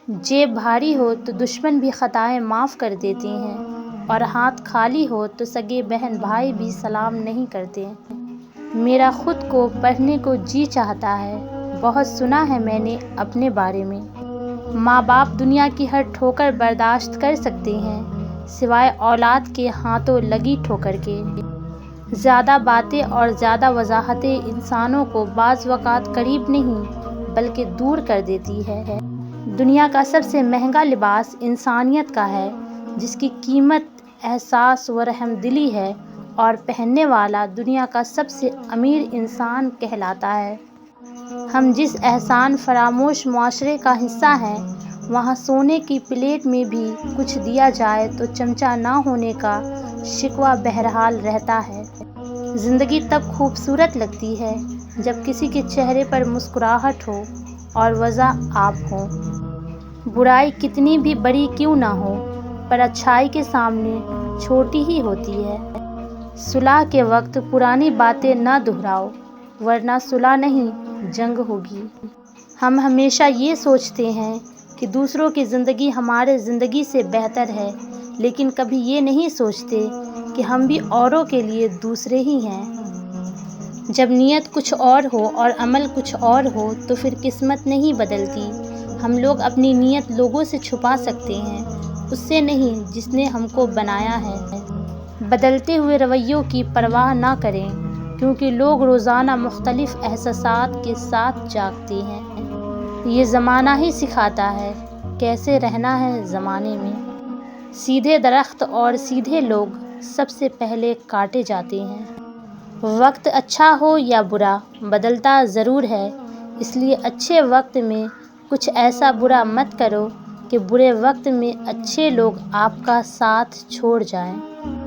जेब भारी हो तो दुश्मन भी खताएं माफ़ कर देते हैं, और हाथ खाली हो तो सगे बहन भाई भी सलाम नहीं करते। मेरा खुद को पढ़ने को जी चाहता है, बहुत सुना है मैंने अपने बारे में। माँ बाप दुनिया की हर ठोकर बर्दाश्त कर सकते हैं, सिवाय औलाद के हाथों लगी ठोकर के। ज़्यादा बातें और ज़्यादा वजाहतें इंसानों को बाज़ वक़ात करीब नहीं बल्कि दूर कर देती है। दुनिया का सबसे महंगा लिबास इंसानियत का है, जिसकी कीमत एहसास व रहमदिली है, और पहनने वाला दुनिया का सबसे अमीर इंसान कहलाता है। हम जिस एहसान फरामोश मुआशरे का हिस्सा हैं, वहाँ सोने की प्लेट में भी कुछ दिया जाए तो चमचा ना होने का शिकवा बहरहाल रहता है। ज़िंदगी तब खूबसूरत लगती है जब किसी के चेहरे पर मुस्कुराहट हो और वजह आप हो। बुराई कितनी भी बड़ी क्यों ना हो, पर अच्छाई के सामने छोटी ही होती है। सुलह के वक्त पुरानी बातें न दोहराओ, वरना सुलह नहीं जंग होगी। हम हमेशा ये सोचते हैं कि दूसरों की ज़िंदगी हमारे ज़िंदगी से बेहतर है, लेकिन कभी ये नहीं सोचते कि हम भी औरों के लिए दूसरे ही हैं। जब नीयत कुछ और हो और अमल कुछ और हो तो फिर किस्मत नहीं बदलती। हम लोग अपनी नीयत लोगों से छुपा सकते हैं, उससे नहीं जिसने हमको बनाया है। बदलते हुए रवैयों की परवाह ना करें, क्योंकि लोग रोज़ाना मुख्तलिफ एहसासात के साथ जागते हैं। ये ज़माना ही सिखाता है कैसे रहना है ज़माने में। सीधे दरख्त और सीधे लोग सबसे पहले काटे जाते हैं। वक्त अच्छा हो या बुरा बदलता ज़रूर है, इसलिए अच्छे वक्त में कुछ ऐसा बुरा मत करो कि बुरे वक्त में अच्छे लोग आपका साथ छोड़ जाएं।